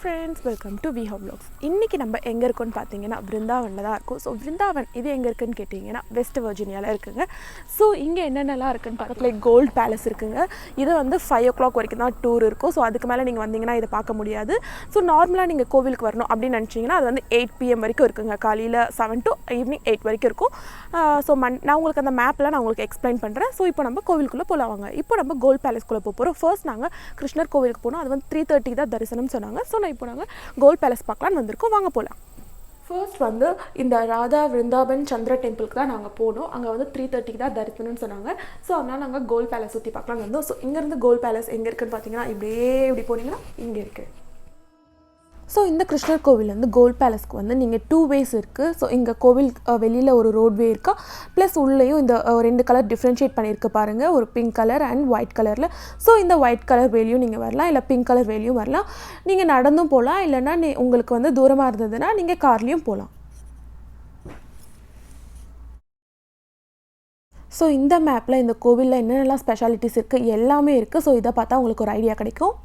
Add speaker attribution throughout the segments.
Speaker 1: Friends, welcome to Viha vlogs. இன்றைக்கி நம்ம எங்கே இருக்கோன்னு பார்த்தீங்கன்னா விருந்தாவனில் தான் இருக்கும். ஸோ விருந்தாவன் இது எங்கே இருக்குன்னு கேட்டிங்கன்னா வெஸ்ட் வர்ஜீனியாவில் இருக்குங்க. ஸோ இங்கே என்னென்னலாம் இருக்குன்னு பக்கத்தில் கோல்டு பேலஸ் இருக்குங்க. இது வந்து 5 o'clock வரைக்கும் தான் டூர் இருக்கும். ஸோ அதுக்கு மேலே நீங்கள் வந்தீங்கன்னா இதை பார்க்க முடியாது. ஸோ நார்மலாக நீங்கள் கோவிலுக்கு வரணும் அப்படின்னு நினச்சிங்கன்னா அது வந்து 8 PM வரைக்கும் இருக்குங்க. காலையில் 7 to evening 8 வரைக்கும் இருக்கும். ஸோ நான் உங்களுக்கு அந்த மேப்பில் நான் உங்களுக்கு எக்ஸ்பிளைன் பண்ணுறேன். ஸோ இப்போ நம்ம கோவிலுக்குள்ளே போகலாங்க. இப்போ நம்ம கோல்டு பேலஸ்க்குள்ளே போகிறோம். ஃபர்ஸ்ட் நாங்கள் கிருஷ்ணர் கோவிலுக்கு போனோம். அது வந்து 3:30 தான் தரிசனம் சொன்னாங்க. ஸோ இப்போ நாங்கள் கோல்டு பேலஸ் பார்க்கலான்னு வந்திருக்கோம். வாங்க போகலாம். ஃபர்ஸ்ட் வந்து இந்த ராதா விருந்தாபன் சந்திர டெம்பிளுக்கு தான் நாங்கள் போனோம். அங்கே வந்து 3:30 தான் தரிசனம்னு சொன்னாங்க. ஸோ அதனால் நாங்கள் கோல்டு பேலஸ் சுற்றி பார்க்கலான்னு வந்தோம். ஸோ இங்கேருந்து கோல்டு பேலஸ் எங்கே இருக்குதுன்னு பார்த்தீங்கன்னா இப்படி போனீங்கன்னா இங்கே இருக்குது. ஸோ இந்த கிருஷ்ணர் கோவில் வந்து கோல்டு பேலஸ்க்கு வந்து நீங்கள் 2 ways இருக்குது. ஸோ இங்கே கோவில் வெளியில் ஒரு ரோட்வே இருக்கா, ப்ளஸ் உள்ளேயும் இந்த 2 கலர் டிஃப்ரென்ஷியேட் பண்ணியிருக்கு பாருங்கள், ஒரு பிங்க் கலர் அண்ட் ஒயிட் கலரில். ஸோ இந்த ஒயிட் கலர் வேலையும் நீங்கள் வரலாம், இல்லை பிங்க் கலர் வேலையும் வரலாம். நீங்கள் நடந்தும் போகலாம், இல்லைன்னா உங்களுக்கு வந்து தூரமாக இருந்ததுன்னா நீங்கள் கார்லேயும் போகலாம். ஸோ இந்த மேப்பில் இந்த கோவிலில் என்னென்னலாம் ஸ்பெஷாலிட்டிஸ் இருக்குது எல்லாமே இருக்குது. ஸோ இதை பார்த்தா உங்களுக்கு ஒரு ஐடியா கிடைக்கும்.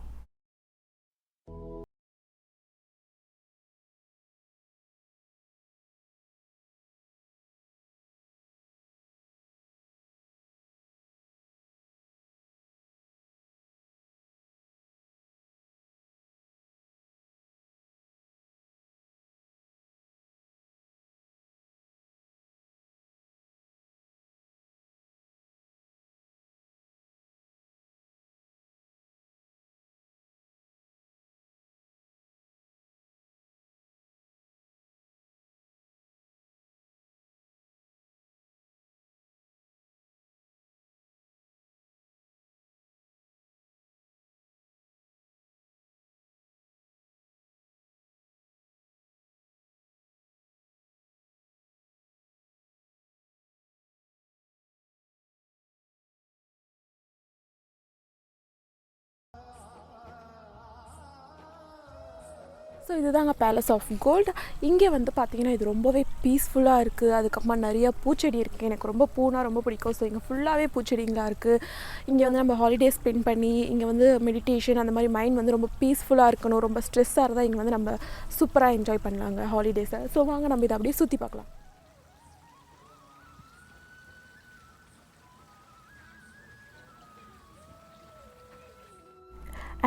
Speaker 1: ஸோ இதுதாங்க பேலஸ் ஆஃப் கோல்டு. இங்கே வந்து பார்த்திங்கன்னா இது ரொம்பவே பீஸ்ஃபுல்லாக இருக்குது. அதுக்கப்புறமா நிறையா பூச்செடி இருக்குது. எனக்கு ரொம்ப பூனா ரொம்ப பிடிக்கும். ஸோ இங்கே ஃபுல்லாகவே பூச்செடிங்களாக இருக்குது. இங்கே வந்து நம்ம ஹாலிடே ஸ்பெண்ட் பண்ணி இங்கே வந்து மெடிடேஷன் அந்த மாதிரி மைண்ட் வந்து ரொம்ப பீஸ்ஃபுல்லாக இருக்கணும், ரொம்ப ஸ்ட்ரெஸ்ஸாக இருந்தால் இங்கே வந்து நம்ம சூப்பராக என்ஜாய் பண்ணலாங்க ஹாலிடேஸை. ஸோ வாங்க நம்ம இதை அப்படியே சுற்றி பார்க்கலாம்.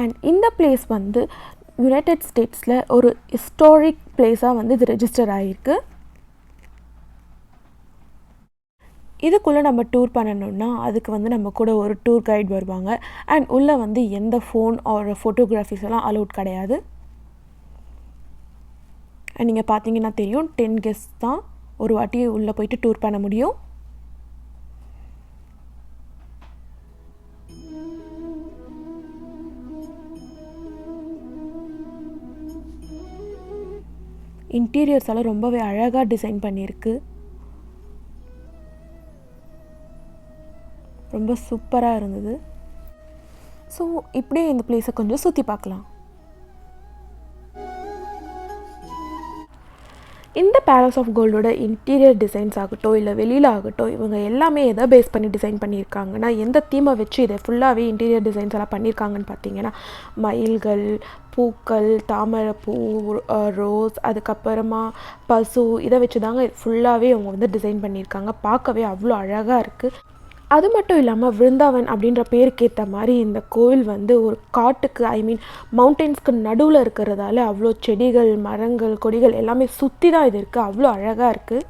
Speaker 1: அண்ட் இந்த பிளேஸ் வந்து யுனைடெட் ஸ்டேட்ஸில் ஒரு ஹிஸ்டாரிக் பிளேஸாக வந்து இது ரெஜிஸ்டர் ஆகிருக்கு. இதுக்குள்ளே நம்ம டூர் பண்ணணுன்னா அதுக்கு வந்து நம்ம கூட ஒரு டூர் கைட் வருவாங்க. அண்ட் உள்ளே வந்து எந்த ஃபோன் ஆர் ஃபோட்டோகிராஃபிஸ் எல்லாம் அலோட் கிடையாது. அண்ட் நீங்கள் பார்த்தீங்கன்னா தெரியும், 10 guests தான் ஒரு வாட்டி உள்ளே போயிட்டு டூர் பண்ண முடியும். இன்டீரியர்ஸ் எல்லாம் ரொம்பவே அழகாக டிசைன் பண்ணியிருக்கு. ரொம்ப சூப்பராக இருந்தது. ஸோ இப்படியே இந்த பிளேஸை கொஞ்சம் சுற்றி பார்க்கலாம். இந்த பேலஸ் ஆஃப் கோல்டோட இன்டீரியர் டிசைன்ஸ் ஆகட்டும், இல்லை வெளியில் ஆகட்டும், இவங்க எல்லாமே எதை பேஸ் பண்ணி டிசைன் பண்ணியிருக்காங்கன்னா, எந்த தீமை வச்சு இதை ஃபுல்லாகவே இன்டீரியர் டிசைன்ஸ் எல்லாம் பண்ணியிருக்காங்கன்னு பார்த்தீங்கன்னா, மயில்கள், பூக்கள், தாமரைப்பூ, ரோஸ், அதுக்கப்புறமா பசு, இதை வச்சு தாங்க ஃபுல்லாகவே அவங்க வந்து டிசைன் பண்ணியிருக்காங்க. பார்க்கவே அவ்வளோ அழகாக இருக்குது. அது மட்டும் இல்லாமல் விருந்தாவன் அப்படின்ற பேருக்கு ஏற்ற மாதிரி இந்த கோவில் வந்து ஒரு காட்டுக்கு, மவுண்டெயின்ஸ்க்கு நடுவில் இருக்கிறதால அவ்வளோ செடிகள், மரங்கள், கொடிகள் எல்லாமே சுற்றி தான் இது இருக்குது. அவ்வளோ அழகாக இருக்குது,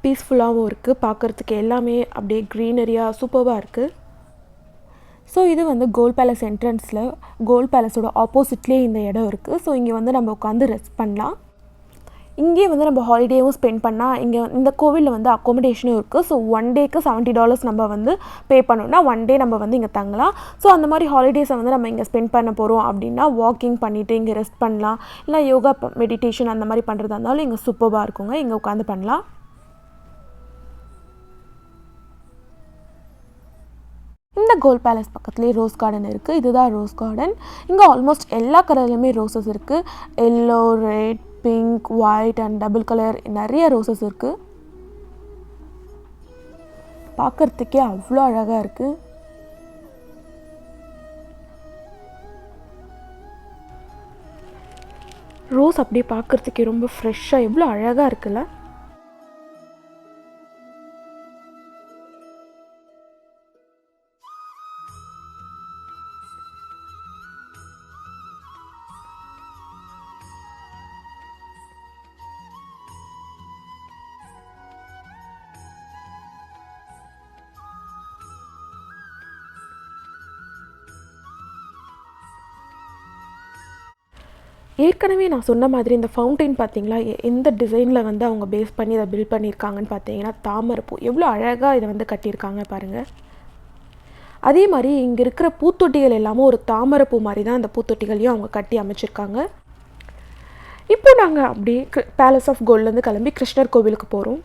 Speaker 1: பீஸ்ஃபுல்லாகவும் இருக்குது. பார்க்குறதுக்கு எல்லாமே அப்படியே க்ரீனரியாக சூப்பராக இருக்குது. ஸோ இது வந்து கோல்டு பேலஸ் என்ட்ரன்ஸில், கோல்டு பேலஸோட ஆப்போசிட்லேயே இந்த இடம் இருக்குது. ஸோ இங்கே வந்து நம்ம உட்காந்து ரெஸ்ட் பண்ணலாம். இங்கே வந்து நம்ம ஹாலிடேவும் ஸ்பெண்ட் பண்ணால் இங்கே இந்த கோவிலில் வந்து அக்காமடேஷனும் இருக்குது. ஸோ 1 dayக்கு $70 நம்ம வந்து பே பண்ணோம்னா 1 day நம்ம வந்து இங்கே தங்கலாம். ஸோ அந்த மாதிரி ஹாலிடேஸை வந்து நம்ம இங்கே ஸ்பெண்ட் பண்ண போகிறோம் அப்படின்னா வாக்கிங் பண்ணிவிட்டு இங்கே ரெஸ்ட் பண்ணலாம், இல்லை யோகா மெடிடேஷன் அந்த மாதிரி பண்ணுறதா இருந்தாலும் இங்கே சூப்பராக இருக்குங்க. இங்கே உட்காந்து பண்ணலாம். இந்த கோல்டு பேலஸ் பக்கத்துலேயே ரோஸ் கார்டன் இருக்குது. இதுதான் ரோஸ் கார்டன். இங்கே ஆல்மோஸ்ட் எல்லா கலர்லையுமே ரோசஸ் இருக்குது. Yellow, red, pink, white and double colour நிறைய ரோசஸ் இருக்குது. பார்க்குறதுக்கே அவ்வளோ அழகாக இருக்குது. ரோஸ் அப்படியே பார்க்குறதுக்கே ரொம்ப ஃப்ரெஷ்ஷாக எவ்வளோ அழகாக இருக்குல்ல. ஏற்கனவே நான் சொன்ன மாதிரி இந்த ஃபவுண்டைன் பார்த்தீங்களா, எந்த டிசைனில் வந்து அவங்க பேஸ் பண்ணி இதை பில்ட் பண்ணியிருக்காங்கன்னு பார்த்தீங்கன்னா, தாமரைப்பூ எவ்வளோ அழகாக இதை வந்து கட்டியிருக்காங்க பாருங்கள். அதே மாதிரி இங்கே இருக்கிற பூத்தொட்டிகள் எல்லாமே ஒரு தாமரைப்பூ மாதிரி தான் அந்த பூத்தொட்டிகளையும் அவங்க கட்டி அமைச்சிருக்காங்க. இப்போ நாங்கள் அப்படியே பேலஸ் ஆஃப் கோல்ட்லேருந்து கிளம்பி கிருஷ்ணர் கோவிலுக்கு போகிறோம்.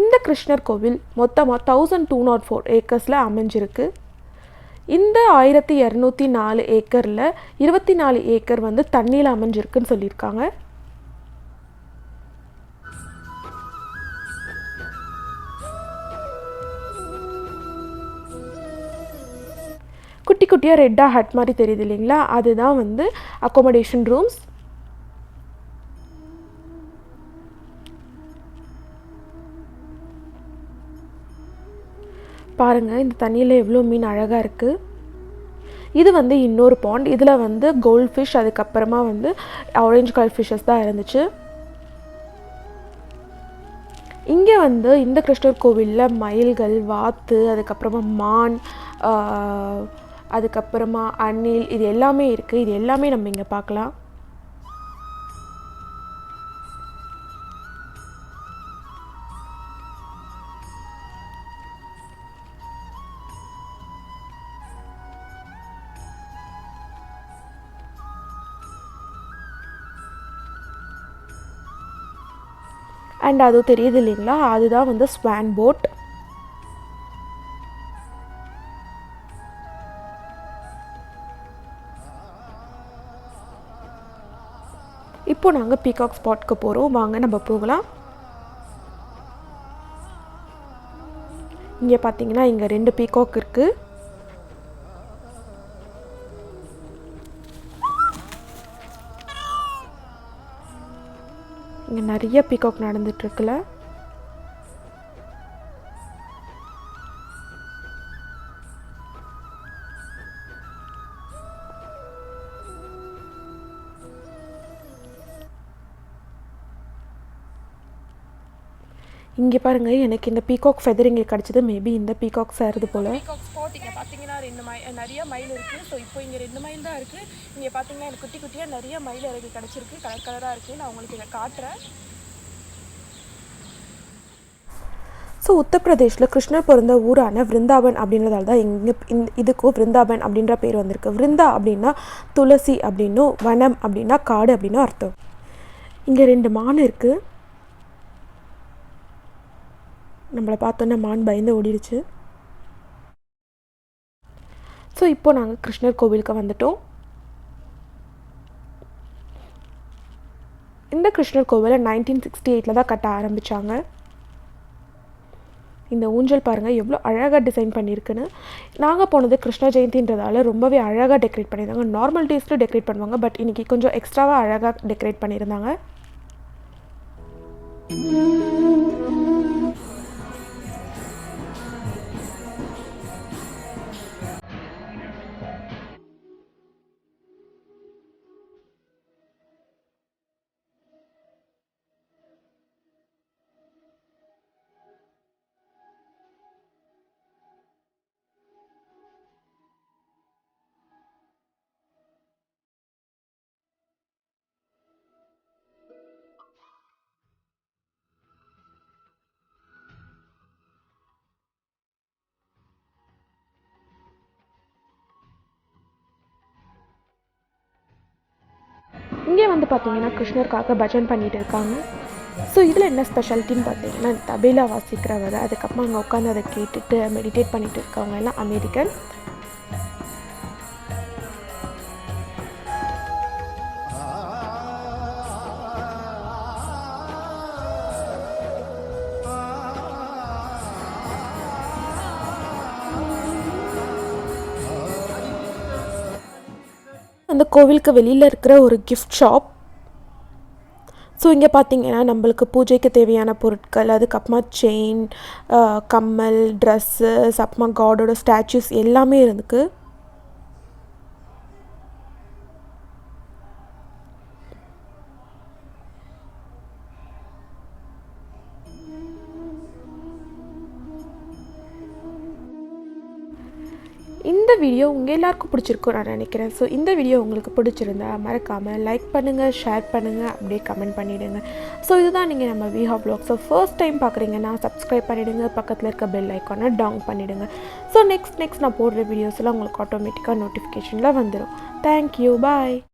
Speaker 1: இந்த கிருஷ்ணர் கோவில் மொத்தமாக 1204 ஏக்கர்ஸில் அமைஞ்சிருக்கு. இந்த 1204 ஏக்கரில் 24 ஏக்கர் வந்து தண்ணியில் அமைஞ்சிருக்குன்னு சொல்லியிருக்காங்க. குட்டி குட்டியாக ரெட்டாக ஹட் மாதிரி தெரியுது இல்லைங்களா, அதுதான் வந்து அக்காமடேஷன் ரூம்ஸ். பாருங்கள் இந்த தண்ணியில் எவ்வளோ மீன் அழகாக இருக்குது. இது வந்து இன்னொரு பாண்ட். இதில் வந்து கோல்ட் ஃபிஷ், அதுக்கப்புறமா வந்து ஆரஞ்சு கலர் ஃபிஷ்ஷஸ் தான் இருந்துச்சு. இங்கே வந்து இந்த கிருஷ்ணர் கோவிலில் மயில்கள், வாத்து, அதுக்கப்புறமா மான், அதுக்கப்புறமா அணில், இது எல்லாமே இருக்குது. இது எல்லாமே நம்ம இங்கே பார்க்கலாம். அண்ட் அது தெரியுது இல்லைங்களா, அதுதான் வந்து ஸ்வான் போட். இப்போ நாங்கள் பீகாக் ஸ்பாட்க்கு போகிறோம். வாங்க நம்ம போகலாம். இங்கே பார்த்தீங்கன்னா இங்கே 2 பீகாக் இருக்குது. இங்கே நிறைய பீகாக் நடந்துட்டுருக்குல்ல. இங்கே பாருங்கள், எனக்கு இந்த பீகாக் ஃபெதர் இங்கே கிடச்சிது. மேபி இந்த பீகாக் சேருது போல். பீகாக் ஸ்பாட் இங்கே பார்த்தீங்கன்னா 2 நிறைய மயில் இருக்குது. ஸோ இப்போ இங்கே 2 மயில் தான் இருக்குது. இங்கே பார்த்தீங்கன்னா எனக்கு குட்டி குட்டியாக நிறைய மயில் எனக்கு கிடச்சிருக்கு. கலர் கலராக இருக்குது. நான் உங்களுக்கு இதை காட்டுறேன். ஸோ உத்தரப்பிரதேஷில் கிருஷ்ணர் பிறந்த ஊரான விருந்தாவன் அப்படின்றதால தான் இங்கே இதுக்கும் விருந்தாவன் அப்படின்ற பேர் வந்திருக்கு. விருந்தா அப்படின்னா துளசி அப்படின்னும், வனம் அப்படின்னா காடு அப்படின்னும் அர்த்தம். இங்கே 2 மான் இருக்குது. நம்மளை பார்த்தோன்னா மான் பயந்து ஓடிடுச்சு. ஸோ இப்போ நாங்கள் கிருஷ்ணர் கோவிலுக்கு வந்துட்டோம். இந்த கிருஷ்ணர் கோவிலை 1968 தான் கட்ட ஆரம்பித்தாங்க. இந்த ஊஞ்சல் பாருங்கள் எவ்வளோ அழகாக டிசைன் பண்ணியிருக்குன்னு. நாங்கள் போனது கிருஷ்ண ஜெயந்தின்றதால ரொம்பவே அழகாக டெக்கரேட் பண்ணியிருந்தாங்க. நார்மல் டேஸில் டெக்கரேட் பண்ணுவாங்க, பட் இன்றைக்கி கொஞ்சம் எக்ஸ்ட்ராவாக அழகாக டெக்கரேட் பண்ணியிருந்தாங்க. இங்கே வந்து பார்த்தீங்கன்னா கிருஷ்ணருக்காக பஜன் பண்ணிகிட்டு இருக்காங்க. ஸோ இதில் என்ன ஸ்பெஷாலிட்டின்னு பார்த்தீங்கன்னா தபேலா வாசிக்கிறவர், அதுக்கப்புறமா அங்கே உட்காந்து அதை கேட்டுட்டு மெடிடேட் பண்ணிட்டு இருக்கவங்க எல்லாம் அமெரிக்கன். அந்த கோவிலுக்கு வெளியில் இருக்கிற ஒரு கிஃப்ட் ஷாப். ஸோ இங்கே பார்த்தீங்கன்னா நம்மளுக்கு பூஜைக்கு தேவையான பொருட்கள், அதுக்கப்புறமா செயின், கம்மல், ட்ரெஸ்ஸஸ், அப்புறமா காடோட ஸ்டாச்சூஸ் எல்லாமே இருக்குது. இந்த வீடியோ உங்கள் எல்லாருக்கும் பிடிச்சிருக்கும் நான் நினைக்கிறேன். ஸோ இந்த வீடியோ உங்களுக்கு பிடிச்சிருந்தா மறக்காமல் லைக் பண்ணுங்கள், ஷேர் பண்ணுங்கள், அப்படியே கமெண்ட் பண்ணிவிடுங்க. ஸோ இதுதான் நீங்கள் நம்ம Viha vlogs. So first time பார்க்குறீங்கன்னா சப்ஸ்கிரைப் பண்ணிவிடுங்க, பக்கத்தில் இருக்க பெல் ஐக்கானை டவுன் பண்ணிவிடுங்க. ஸோ நெக்ஸ்ட் நான் போடுற வீடியோஸ்லாம் உங்களுக்கு ஆட்டோமேட்டிக்காக நோட்டிஃபிகேஷனில் வந்துடும். தேங்க்யூ, பாய்.